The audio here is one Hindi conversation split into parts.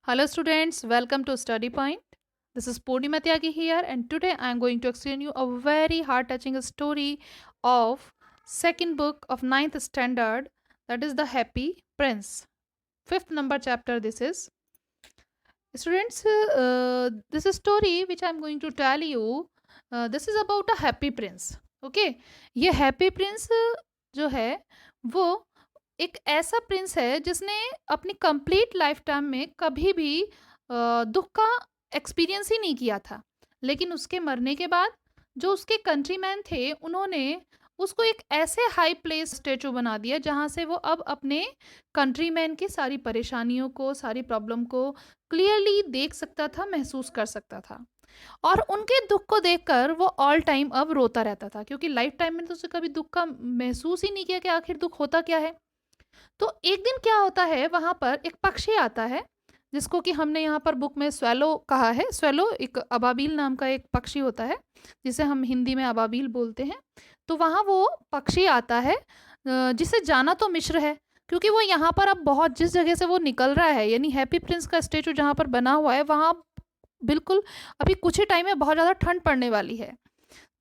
Hello students, welcome to Study Point. This is Purnima Tyagi here and today I am going to explain you a very heart-touching story of second book of ninth standard, that is The Happy Prince. Fifth number chapter this is. Students, this story which I am going to tell you, this is about a happy prince. Okay, ये happy prince जो है वो एक ऐसा प्रिंस है जिसने अपनी कंप्लीट लाइफ टाइम में कभी भी दुख का एक्सपीरियंस ही नहीं किया था। लेकिन उसके मरने के बाद जो उसके कंट्रीमैन थे उन्होंने उसको एक ऐसे हाई प्लेस स्टेचू बना दिया जहाँ से वो अब अपने कंट्रीमैन की सारी परेशानियों को, सारी प्रॉब्लम को क्लियरली देख सकता था, महसूस कर सकता था। और उनके दुख को देखकर वो ऑल टाइम अब रोता रहता था, क्योंकि लाइफ टाइम में तो उसे कभी दुख का महसूस ही नहीं किया कि आखिर दुख होता क्या है। तो एक दिन क्या होता है, वहां पर एक पक्षी आता है जिसको कि हमने यहाँ पर बुक में स्वैलो कहा है। स्वैलो एक अबाबील नाम का एक पक्षी होता है जिसे हम हिंदी में अबाबील बोलते हैं। तो वहाँ वो पक्षी आता है जिसे जाना तो मिस्र है, क्योंकि वो यहाँ पर अब बहुत जिस जगह से वो निकल रहा है, यानी हैप्पी प्रिंस का स्टेचू जहाँ पर बना हुआ है वहाँ बिल्कुल अभी कुछ ही टाइम में बहुत ज़्यादा ठंड पड़ने वाली है।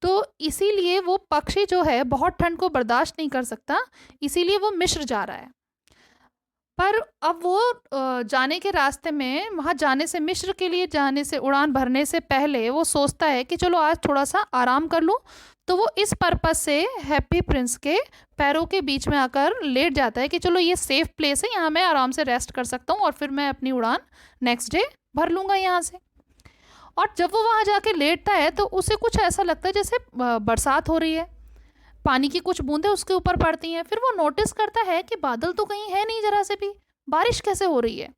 तो इसीलिए वो पक्षी जो है बहुत ठंड को बर्दाश्त नहीं कर सकता, इसीलिए वो मिस्र जा रहा है। पर अब वो जाने के रास्ते में वहाँ जाने से, मिस्र के लिए जाने से, उड़ान भरने से पहले वो सोचता है कि चलो आज थोड़ा सा आराम कर लूँ। तो वो इस पर्पस से हैप्पी प्रिंस के पैरों के बीच में आकर लेट जाता है कि चलो ये सेफ प्लेस है, यहाँ मैं आराम से रेस्ट कर सकता हूँ और फिर मैं अपनी उड़ान नेक्स्ट डे भर लूँगा यहाँ से। और जब वो वहाँ जाके लेटता है तो उसे कुछ ऐसा लगता है जैसे बरसात हो रही है, पानी की कुछ बूंदें उसके ऊपर पड़ती हैं। फिर वो नोटिस करता है कि बादल तो कहीं है नहीं, जरा से भी बारिश कैसे हो रही है।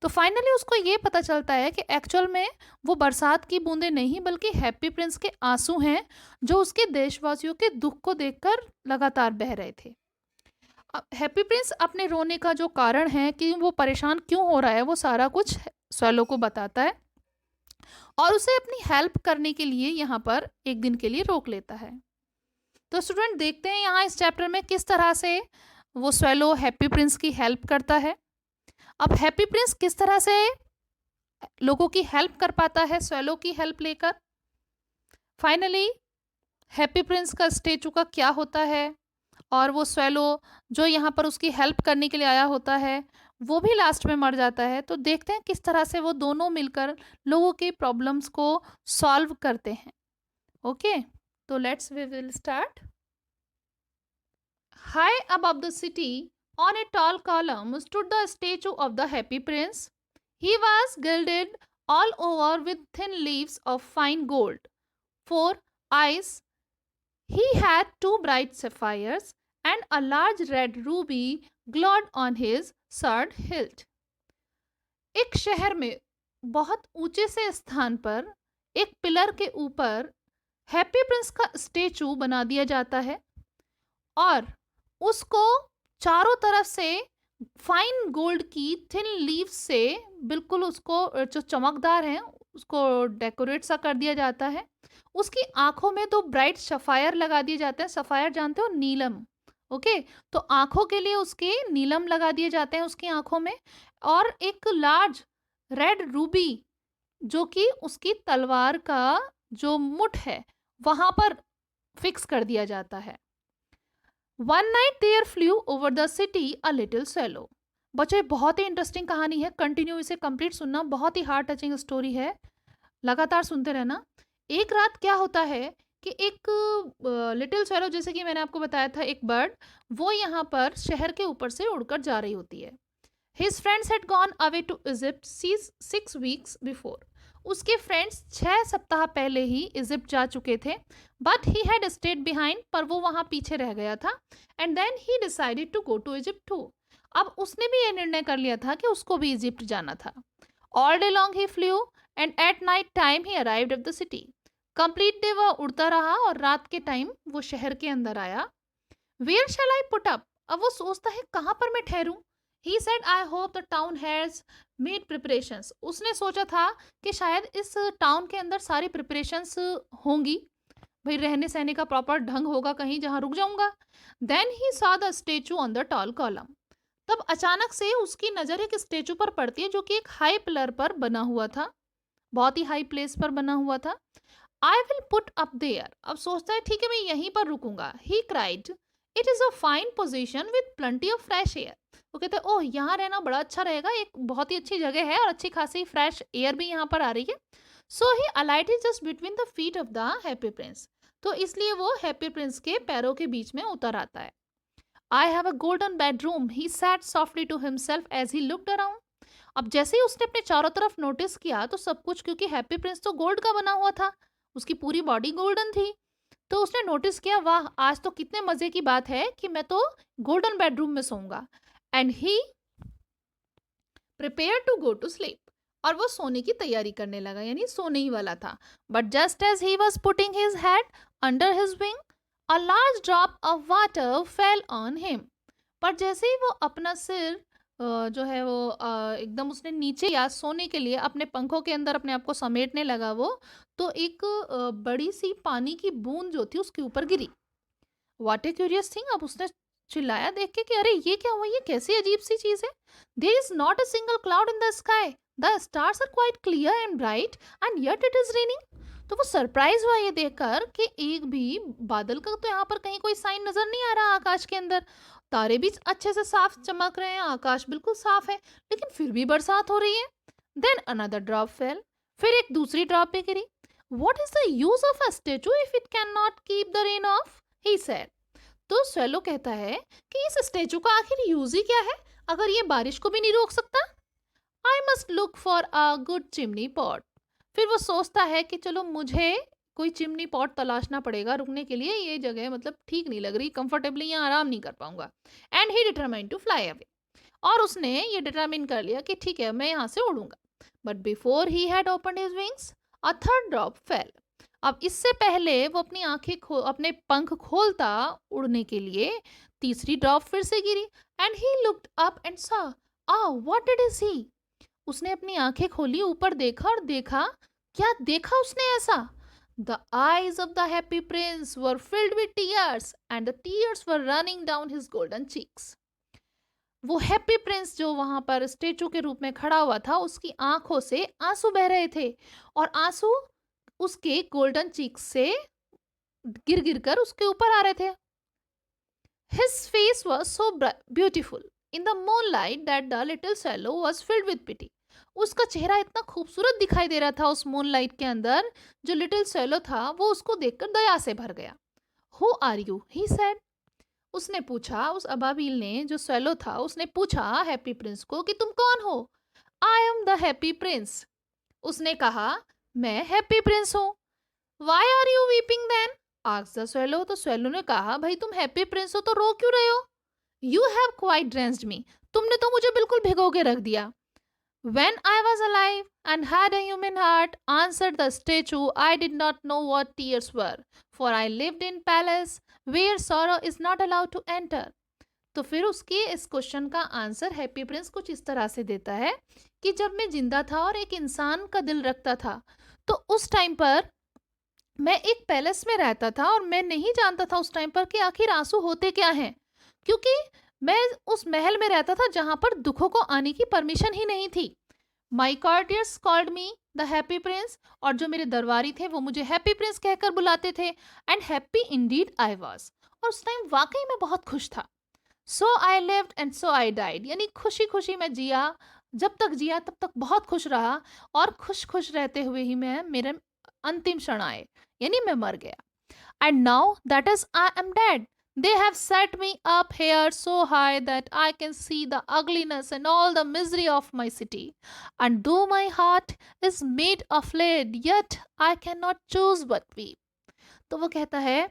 तो फाइनली उसको ये पता चलता है कि एक्चुअल में वो बरसात की बूंदें नहीं बल्कि हैप्पी प्रिंस के आंसू हैं, जो उसके देशवासियों के दुख को देखकर लगातार बह रहे थे। अब हैप्पी प्रिंस अपने रोने का जो कारण है कि वो परेशान क्यों हो रहा है, वो सारा कुछ स्वैलो को बताता है और उसे अपनी हेल्प करने के लिए यहाँ पर एक दिन के लिए रोक लेता है। तो स्टूडेंट देखते हैं यहाँ इस चैप्टर में किस तरह से वो स्वैलो हैप्पी प्रिंस की हेल्प करता है। अब हैप्पी प्रिंस किस तरह से लोगों की हेल्प कर पाता है स्वैलो की हेल्प लेकर। फाइनली हैप्पी प्रिंस का स्टेचू का क्या होता है और वो स्वैलो जो यहाँ पर उसकी हेल्प करने के लिए आया होता है वो भी लास्ट में मर जाता है। तो देखते हैं किस तरह से वो दोनों मिलकर लोगों की प्रॉब्लम्स को सॉल्व करते हैं। ओके, तो let's we will start. High above the city, on a tall column, stood the statue of the happy prince. He was gilded all over with thin leaves of fine gold. For eyes, he had two bright sapphires, and a large red ruby glowed on his sword hilt. एक शहर में बहुत ऊंचे से स्थान पर एक पिलर के ऊपर हैप्पी प्रिंस का स्टेचू बना दिया जाता है और उसको चारों तरफ से फाइन गोल्ड की थिन लीव्स से बिल्कुल उसको जो चमकदार है उसको डेकोरेट सा कर दिया जाता है। उसकी आंखों में दो ब्राइट सफायर लगा दिए जाते हैं। सफायर जानते हो, नीलम। ओके, तो आंखों के लिए उसके नीलम लगा दिए जाते हैं उसकी आंखों में। और एक लार्ज रेड रूबी जो कि उसकी तलवार का जो मुठ है वहां पर फिक्स कर दिया जाता है। One night there flew over the city a little swallow। बच्चों, बहुत ही इंटरेस्टिंग कहानी है, कंटिन्यू इसे कंप्लीट सुनना, बहुत ही हार्ट टचिंग स्टोरी है, लगातार सुनते रहना। एक रात क्या होता है कि एक लिटिल swallow, जैसे कि मैंने आपको बताया था, एक बर्ड, वो यहाँ पर शहर के ऊपर से उड़कर जा रही होती है। His friends had gone away to Egypt 6 weeks before. उसके फ्रेंड्स 6 सप्ताह पहले ही इजिप्ट जा चुके थे, but he had stayed behind, पर वो वहाँ पीछे रह गया था। And then he decided to go to Egypt too. अब उसने भी ये निर्णय कर लिया था कि उसको भी इजिप्ट जाना था। All day long he flu and at night time he arrived at the city. Complete day वह उड़ता रहा और रात के टाइम वो शहर के अंदर आया। Where shall I put up. अब वो सोचता है कहाँ पर मैं ठहरूं। He said, I hope the town has made preparations। उसने सोचा था कि शायद इस टाउन के अंदर सारी प्रिपरेशंस होंगी, भाई रहने सहने का प्रॉपर ढंग होगा कहीं जहाँ रुक जाऊंगा। Then he saw the statue on the tall column। तब अचानक से उसकी नज़र एक स्टैचू पर पड़ती है जो कि एक हाई पिलर पर बना हुआ था, बहुत ही हाई प्लेस पर बना हुआ था। I will put up there. अब सोचता है ठीक है मैं यहीं पर रुकूंगा। He cried, it is a fine position with plenty of fresh air. वो कहते हैं ओह यहाँ रहना बड़ा अच्छा रहेगा, एक बहुत ही अच्छी जगह है और अच्छी खासी फ्रेश एयर भी यहाँ पर आ रही है। So he alighted just between the feet of the happy Prince. तो इसलिए वो हैप्पी प्रिंस के पैरों के बीच में उतर आता है। I have a golden bedroom, he said softly to himself as he looked around. अब जैसे ही उसने अपने चारों तरफ नोटिस किया तो सब कुछ, क्योंकि हैप्पी प्रिंस तो गोल्ड का बना हुआ था, उसकी पूरी बॉडी गोल्डन थी, तो उसने नोटिस किया वाह आज तो कितने मजे की बात है कि मैं तो गोल्डन बेडरूम में सोऊंगा। And he prepare to go to sleep. और वो सोने की तैयारी करने लगा, यानी सोने ही वाला था। But just as he was putting his head under his wing, a large drop of water fell on him. पर जैसे ही वो अपना सिर जो है वो एकदम उसने नीचे या सोने के लिए अपने पंखों के अंदर अपने आप को समेटने लगा वो, तो एक बड़ी सी पानी की बूंद जो थी उसके ऊपर गिरी। What a curious thing. अब उसने चिल्लाया देख के कि अरे ये क्या हुआ, ये कैसी अजीब सी चीज है। There is not a single cloud in the sky, the stars are quite clear and bright and yet it is raining. तो वो सरप्राइज हुआ ये देखकर कि एक भी बादल का तो यहाँ पर कहीं कोई साइन नजर नहीं आ रहा आकाश के अंदर। तारे भी अच्छे से साफ चमक रहे हैं, आकाश बिल्कुल साफ है, लेकिन फिर भी बरसात हो रही है। देन अनदर ड्रॉप फेल, फिर एक दूसरी ड्रॉप भी गिरी। What is the use of a statue if it can not keep the rain off, he said. तो स्वेलो कहता है कि इस स्टेचू का आखिर यूज ही क्या है अगर ये बारिश को भी नहीं रोक सकता। I must look for a good chimney pot. फिर वो सोचता है कि चलो मुझे कोई चिमनी पॉट तलाशना पड़ेगा रुकने के लिए, ये जगह मतलब ठीक नहीं लग रही, कंफर्टेबली यहाँ आराम नहीं कर पाऊंगा। And he determine to fly away. और उसने ये डिटरमाइन कर लिया कि ठीक है मैं यहाँ से उड़ूंगा। But before he had open his wings, a third drop fell. अब इससे पहले वो अपनी अपने पंख खोलता उड़ने के लिए, तीसरी ड्रॉप फिर से गिरी। And he looked up and saw, what did he see. उसने अपनी आंखें खोली, ऊपर देखा और देखा, क्या देखा उसने ऐसा। The eyes of the happy Prince were filled with tears and the tears were running down his golden cheeks. वो हैप्पी प्रिंस जो वहां पर स्टेचू के रूप में खड़ा हुआ था, उसकी आंखों से आंसू बह रहे थे और आंसू उसके गोल्डन चीक्स से गिर गिर कर उसके ऊपर आ रहे थे। His face was so beautiful in the moonlight that the little swallow was filled with pity. उसका चेहरा इतना खूबसूरत दिखाई दे रहा था उस मूनलाइट के अंदर, जो लिटिल स्वेलो था वो उसको देखकर दया से भर गया। Who are you? He said. उसने पूछा, उस अबाबिल ने जो स्वेलो था उसने पूछा हैप्पी प्रिंस को कि तुम कौन हो। I am the happy prince. उसने कहा मैं हैप्पी प्रिंस हूँ। Why are you weeping then? Asked the swallow. तो स्वेलो ने कहा भाई तुम हैप्पी प्रिंस हो तो रो क्यों रहे हो। यू हैव क्वाइट ड्रेंस्ड मी, तुमने तो मुझे बिल्कुल भिगो के रख दिया। When I was alive and had a human heart, answered the statue, I did not know what tears were, for I lived in palace where sorrow is not allowed to enter. तो फिर उसके इस क्वेश्चन का आंसर हैप्पी प्रिंस कुछ इस तरह से देता है कि जब मैं जिंदा था और एक इंसान का दिल रखता था, तो उस टाइम पर मैं एक पैलेस में रहता था और मैं नहीं जानता था उस टाइम पर कि आखिर आंसू होते क्या हैं, क्योंकि मैं उस महल में रहता था जहां पर दुखों को आने की परमिशन ही नहीं थी। My courtiers called me the happy Prince, और जो मेरे दरबारी थे वो मुझे हैप्पी प्रिंस कहकर बुलाते थे। And happy indeed I was, और उस टाइम वाकई मैं बहुत खुश था। So I lived and so I died, यानी खुशी खुशी मैं जिया, जब तक जिया तब तक बहुत खुश रहा, और खुश खुश रहते हुए ही मैं मेरे अंतिम क्षण आए, यानी मैं मर गया। And now that is I am dead, they have set me up here so high that I can see the ugliness and all the misery of my city. And though my heart is made of lead, yet I cannot choose but weep. तो वो कहता है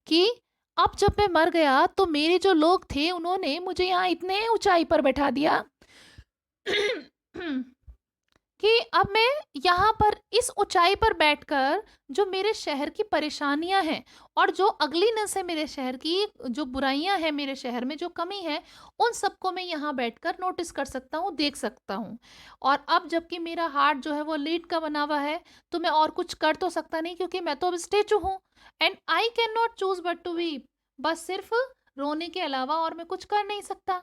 कि अब जब मैं मर गया तो मेरे जो लोग थे उन्होंने मुझे यहाँ इतने ऊंचाई पर बैठा दिया कि अब मैं यहाँ पर इस ऊंचाई पर बैठकर जो मेरे शहर की परेशानियां हैं और जो अगलीनेस है मेरे शहर की, जो बुराइयां हैं मेरे शहर में, जो कमी है, उन सबको मैं यहाँ बैठकर नोटिस कर सकता हूँ, देख सकता हूँ। और अब जबकि मेरा हार्ट जो है वो लीड का बना हुआ है, तो मैं और कुछ कर तो सकता नहीं क्योंकि मैं तो अब स्टेचू हूँ। And I can not choose but to weep, बस सिर्फ रोने के अलावा और मैं कुछ कर नहीं सकता।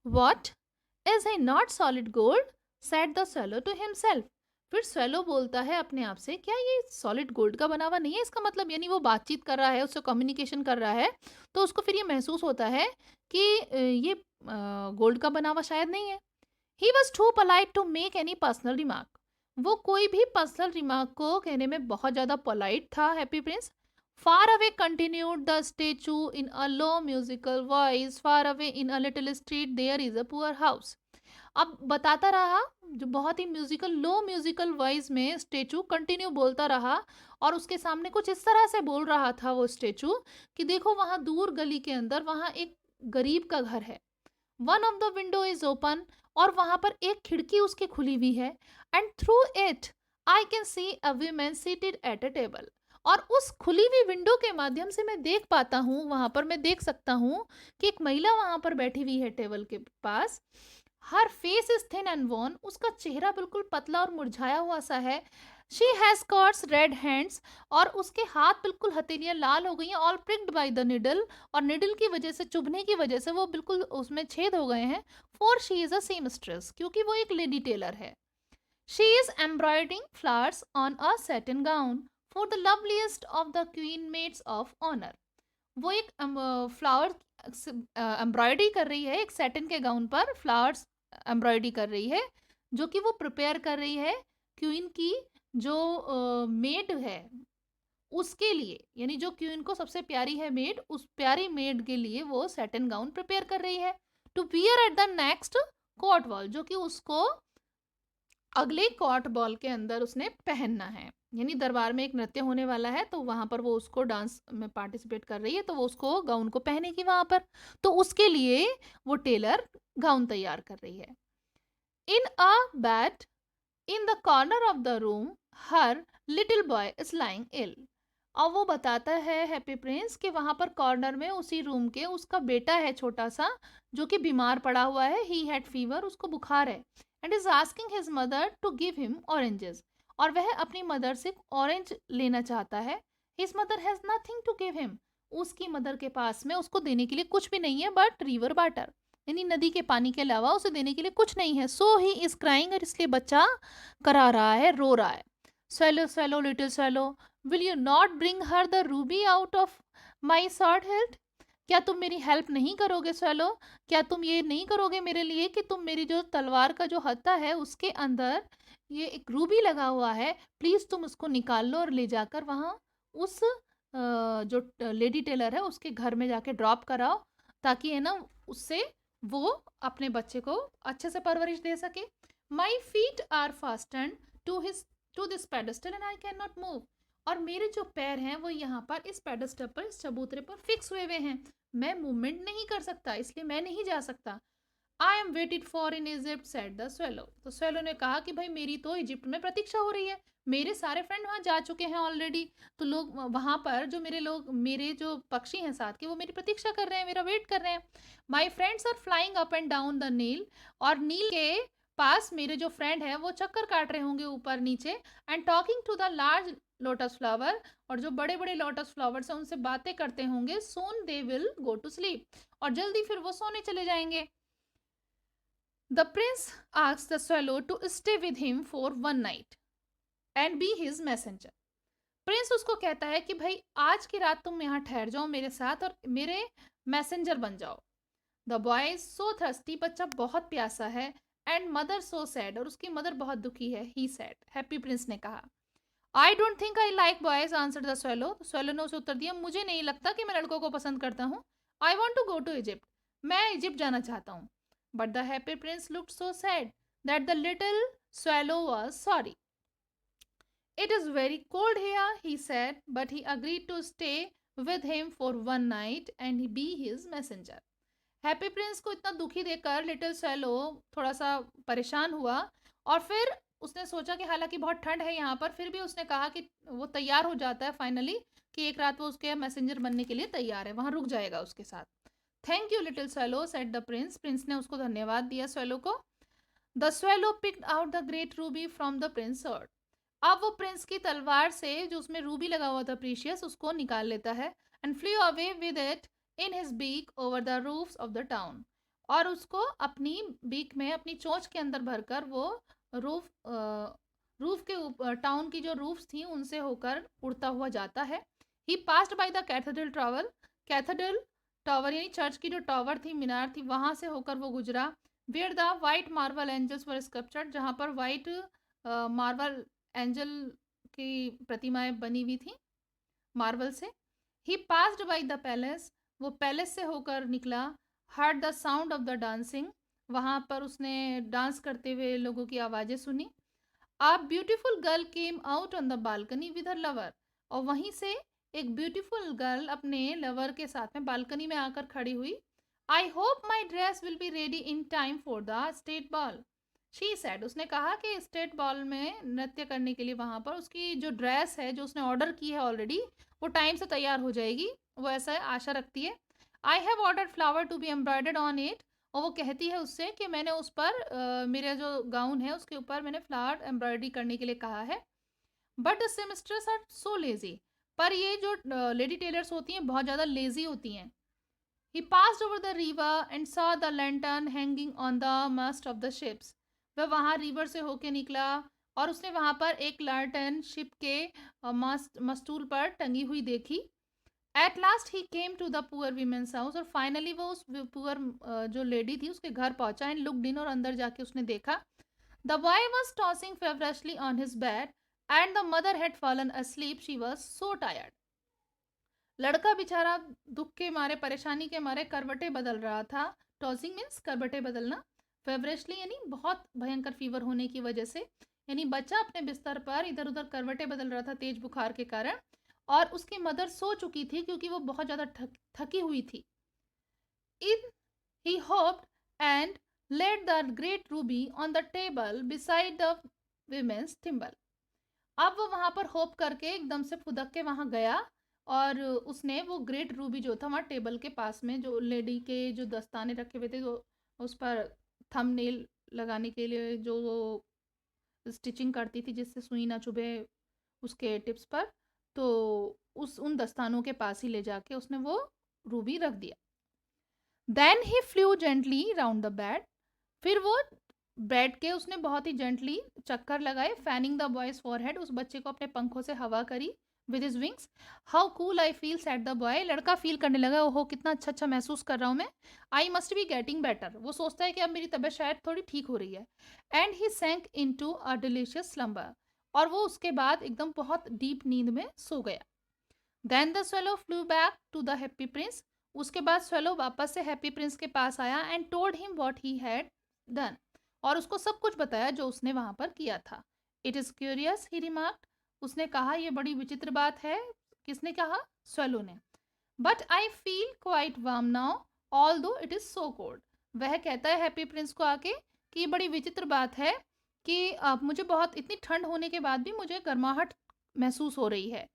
What? Is he not solid gold? said the swallow to himself. फिर swallow बोलता है अपने आप से, क्या ये सॉलिड गोल्ड का बना हुआ नहीं है? इसका मतलब यानी वो बातचीत कर रहा है, उससे कम्युनिकेशन कर रहा है, तो उसको फिर ये महसूस होता है कि ये गोल्ड का बना हुआ शायद नहीं है. He was too polite to make any personal remark. वो कोई भी पर्सनल रिमार्क को कहने में बहुत ज़्यादा पोलाइट था happy Prince. Far away continued the statue in a low musical voice. Far away in a little street there is a poor house. अब बताता रहा, जो बहुत ही म्यूजिकल लो म्यूजिकल वॉइस में स्टेचू कंटिन्यू बोलता रहा, और उसके सामने कुछ इस तरह से बोल रहा था वो स्टेचू कि देखो वहां दूर गली के अंदर वहां एक गरीब का घर है. One of the window is open, और वहां पर एक खिड़की उसकी खुली हुई है. And through it I can see a women seated at a table. और उस खुली हुई विंडो के माध्यम से मैं देख पाता हूँ, वहां पर मैं देख सकता हूँ कि एक महिला वहां पर बैठी हुई है टेबल के पास. Her face is thin and worn. उसका चेहरा बिल्कुल पतला और मुरझाया हुआ सा है. She has coarse red hands. और उसके हाथ बिल्कुल हथेलियां लाल हो गई हैं, all pricked by the needle. और निडल की वजह से, चुभने की वजह से वो बिल्कुल उसमें छेद हो गए हैं. For she is a seamstress, क्योंकि वो एक लेडी टेलर है. She is embroidering flowers on a satin gown for the loveliest of the queen maids of honour. वो एक फ्लावर एम्ब्रॉयडरी कर रही है, एक सैटिन के गाउन पर फ्लावर्स एम्ब्रॉयडरी कर रही है, जो कि वो प्रिपेयर कर रही है क्वीन की जो मेड है उसके लिए. यानी जो क्वीन को सबसे प्यारी है मेड, उस प्यारी मेड के लिए वो सैटिन गाउन प्रिपेयर कर रही है. To wear at the next court ball, जो कि उसको अगले कोर्ट बॉल के अंदर उसने पहनना है. यानी दरबार में एक नृत्य होने वाला है, तो वहां पर वो उसको डांस में पार्टिसिपेट कर रही है, तो वो उसको गाउन को पहनेगी वहां पर. तो उसके लिए वो टेलर गाउन तैयार कर रही है. In a bed in the corner of the room her little boy is lying ill. और वो बताता है हैप्पी प्रिंस कि वहां पर कॉर्नर में उसी रूम के उसका बेटा है छोटा सा, जो कि बीमार पड़ा हुआ है. ही हैड फीवर, उसको बुखार है. And is asking his mother to give him oranges. और वह अपनी मदर से ऑरेंज लेना चाहता है. His mother has nothing to give him. उसकी मदर के पास में उसको देने के लिए कुछ भी नहीं है बट रिवर वाटर, यानी नदी के पानी के अलावा उसे देने के लिए कुछ नहीं है. सो ही इज क्राइंग, और इसलिए बच्चा करा रहा है, रो रहा है. swallow swallow little swallow, will you not bring her the ruby out of my sword hilt? क्या तुम मेरी हेल्प नहीं करोगे swallow? क्या तुम ये नहीं करोगे मेरे लिए कि तुम मेरी जो तलवार का जो हत्था है उसके अंदर ये एक रूबी लगा हुआ है, प्लीज तुम उसको निकाल लो और ले जाकर वहां उस जो लेडी टेलर है उसके घर में जाके ड्रॉप कराओ, ताकि है ना उससे वो अपने बच्चे को अच्छे से परवरिश दे सके. My feet are fasten to his to this pedestal and I can not move. और मेरे जो पैर हैं वो यहाँ पर इस पेडेस्टल पर, इस चबूतरे पर फिक्स हुए हुए हैं. मैं मूवमेंट नहीं कर सकता, इसलिए मैं नहीं जा सकता. I am waited for in Egypt said the swallow. तो स्वेलो ने कहा कि भाई मेरी तो इजिप्ट में प्रतीक्षा हो रही है, मेरे सारे फ्रेंड वहां जा चुके हैं ऑलरेडी. तो लोग वहां पर जो मेरे जो पक्षी हैं साथ के, वो मेरी प्रतीक्षा कर रहे हैं, मेरा वेट कर रहे हैं. My friends are flying up and down the Nile. और नील के पास मेरे जो फ्रेंड है वो चक्कर काट रहे होंगे ऊपर नीचे. And talking to the large lotus flower. और जो बड़े बड़े लोटस फ्लावर्स हैं उनसे बातें करते होंगे. Soon they will go to sleep. और जल्दी फिर वो सोने चले जाएंगे. The prince asks the swallow to stay with him for one night and be his messenger. Prince उसको कहता है कि भाई आज की रात तुम यहाँ ठहर जाओ मेरे साथ और मेरे मैसेंजर बन जाओ. The boy is so thirsty, बच्चा बहुत प्यासा है. एंड मदर सो सैड, और उसकी मदर बहुत दुखी है. ही सैड, हैप्पी प्रिंस ने कहा. I don't think I like boys answer the swallow. swallow ने उसे उत्तर दिया, मुझे नहीं लगता कि मैं लड़कों को पसंद करता हूँ. I want to go to Egypt, मैं इजिप्ट जाना चाहता हूँ. But the happy prince looked so sad that the little swallow was sorry. It is very cold here, he said, but he agreed to stay with him for one night and be his messenger. Happy Prince को इतना दुखी देखकर लिटिल swallow थोड़ा सा परेशान हुआ, और फिर उसने सोचा कि हालांकि बहुत ठंड है यहाँ पर, फिर भी उसने कहा कि वो तैयार हो जाता है फाइनली, कि एक रात वो उसके मैसेंजर बनने के लिए तैयार है, वहां रुक जाएगा उसके साथ. Thank you little swallow said the Prince. Prince ने उसको धन्यवाद दिया swallow को. The swallow picked out the great ruby from the prince sword. अब वो प्रिंस की तलवार से जो उसमें रूबी लगा हुआ था प्रीशियस, उसको निकाल लेता है. And flew away with it in his beak over the roofs of the town. और उसको अपनी बीक में, अपनी चोंच के अंदर भरकर वो रूफ रूफ के ऊपर, टाउन की जो रूफ्स थी उनसे होकर उड़ता हुआ जाता है। He passed by the cathedral tower यानी चर्च की जो टावर थी, मीनार थी, वहां से होकर वो गुजरा। Where the white marble angels were sculptured, जहां पर वाइट मार्बल एंजल की प्रतिमाएं बनी हुई थी मार्बल से। ही पास्ड बाय द पैलेस, वो पैलेस से होकर निकला। Heard the sound of the dancing, वहां पर उसने डांस करते हुए लोगों की आवाजें सुनी। A beautiful girl came out on the balcony with her lover, और वहीं से एक ब्यूटीफुल गर्ल अपने लवर के साथ में बालकनी में आकर खड़ी हुई। I hope my dress will be ready in time for the state ball, she said, उसने कहा कि स्टेट बॉल में नृत्य करने के लिए वहां पर उसकी जो ड्रेस है जो उसने ऑर्डर की है ऑलरेडी, वो टाइम से तैयार हो जाएगी, वो ऐसा आशा रखती है। I have ordered flower to be embroidered on it, और वो कहती है उससे कि मैंने उस पर मेरा जो गाउन है उसके ऊपर मैंने फ्लावर एम्ब्रॉयडरी करने के लिए कहा है। But the seamstresses are so lazy, पर ये जो लेडी टेलर्स होती हैं बहुत ज़्यादा लेजी होती हैं। He passed over the river and saw the lantern hanging on the mast of the ships, वह वहाँ रिवर से होके निकला और उसने वहाँ पर एक लालटेन शिप के मस्तूल पर टंगी हुई देखी। At last he came to the poor women's house, और फाइनली वो उस पुअर जो लेडी थी उसके घर पहुंचा एंड लुक्ड इन, और अंदर जाके उसने देखा। The boy was tossing feverishly on his bed and the mother had fallen asleep, she was so tired. लड़का बेचारा दुख के मारे, परेशानी के मारे करवटे बदल रहा था। टॉसिंग मीन्स करवटे बदलना, फेवरशली यानी बहुत भयंकर फीवर होने की वजह से, यानी बच्चा अपने बिस्तर पर इधर उधर करवटे बदल रहा था तेज बुखार के कारण, और उसकी मदर सो चुकी थी क्योंकि वो बहुत ज़्यादा थकी हुई थी। In he hopped and laid the great ruby on the table beside the women's thimble, अब वो वहां पर होप करके एकदम से फुदक के वहां गया और उसने वो ग्रेट रूबी जो था वहां टेबल के पास में, जो लेडी के जो दस्ताने रखे हुए थे, जो उस पर थंबनेल लगाने के लिए जो वो स्टिचिंग करती थी जिससे सुई ना चुभे उसके टिप्स पर, तो उन दस्तानों के पास ही ले जाके उसने वो रूबी रख दिया। Then he flew gently round the bed, फिर वो बेड के उसने बहुत ही जेंटली चक्कर लगाए, फैनिंग द बॉयज फॉरहेड, उस बच्चे को अपने पंखों से हवा करी with his wings. How cool I feel said the boy, लड़का फील करने लगा, ओहो कितना अच्छा अच्छा महसूस कर रहा हूँ मैं। I must be getting better, वो सोचता है कि अब मेरी तबीयत शायद थोड़ी ठीक हो रही है। And he sank into a delicious slumber, और वो उसके बाद एकदम बहुत डीप नींद में सो गया। Then the swallow flew back to the happy prince, उसके बाद स्वेलो वापस से हैप्पी प्रिंस के पास आया and told him what he had done, और उसको सब कुछ बताया जो उसने वहां पर किया था। It is curious he remarked, उसने कहा यह बड़ी विचित्र बात है। किसने कहा? स्वेलो ने। But I feel quite warm now all दो इट इज सो कोल्ड, वह कहता है हैप्पी प्रिंस को आके कि ये बड़ी विचित्र बात है कि अब मुझे बहुत इतनी ठंड होने के बाद भी मुझे गर्माहट महसूस हो रही है।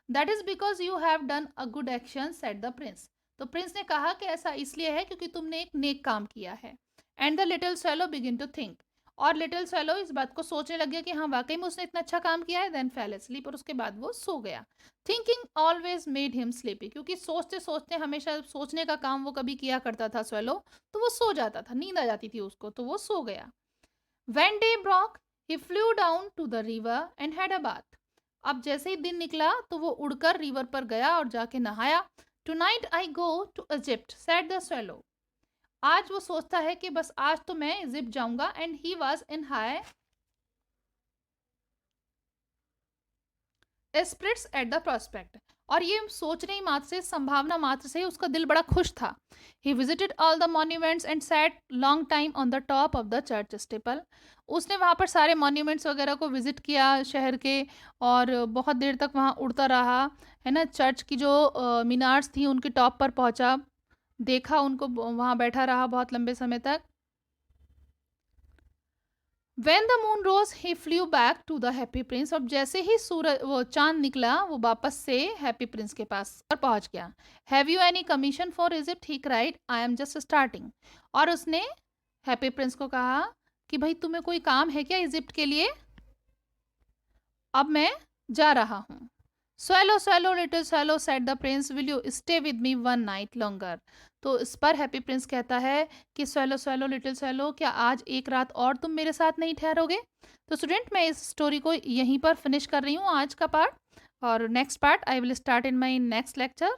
That is because you have done a good action said the Prince, तो प्रिंस ने कहा कि ऐसा इसलिए है क्योंकि तुमने एक नेक काम किया है। And the little swallow begin to think, और लिटिल स्वेलो इस बात को सोचने लग गया कि हाँ वाकई में उसने इतना अच्छा काम किया है। देन फेल asleep, और उसके बाद वो सो गया। Thinking always made him sleepy, क्योंकि सोचते सोचते, हमेशा सोचने का काम वो कभी किया करता था स्वेलो, तो वो सो जाता था, नींद आ जाती थी उसको, तो वो सो गया। When day broke, he flew down to the river and had a bath, अब जैसे ही दिन निकला तो वो उड़कर रिवर पर गया और जाके नहाया। Tonight I go to Egypt, said the swallow, आज वो सोचता है कि बस आज तो मैं इजिप्ट जाऊंगा। And he was in high spirits at the prospect, और ये सोचने ही मात्र से, संभावना मात्र से उसका दिल बड़ा खुश था। He visited all the monuments and set long time on the top of the church staple, उसने वहाँ पर सारे मॉन्यूमेंट्स वगैरह को विजिट किया शहर के, और बहुत देर तक वहाँ उड़ता रहा, है ना। चर्च की जो मीनार्स थी उनके टॉप पर पहुँचा, देखा उनको, वहाँ बैठा रहा बहुत लंबे समय तक। When the moon rose, he flew back to the happy prince, अब जैसे ही सूरज, वो चांद निकला, वो वापस से हैप्पी प्रिंस के पास पर पहुंच गया। Have you any commission for Egypt? He cried, I am just starting, और उसने हैप्पी प्रिंस को कहा कि भाई तुम्हें कोई काम है क्या इजिप्ट के लिए? अब मैं जा रहा हूँ। swallow little swallow said the prince, will you stay with me one night longer? तो इस पर हैप्पी प्रिंस कहता है कि swallow लिटिल swallow, क्या आज एक रात और तुम मेरे साथ नहीं ठहरोगे? तो स्टूडेंट, मैं इस स्टोरी को यहीं पर फिनिश कर रही हूँ आज का पार्ट, और next part I will start in my next lecture.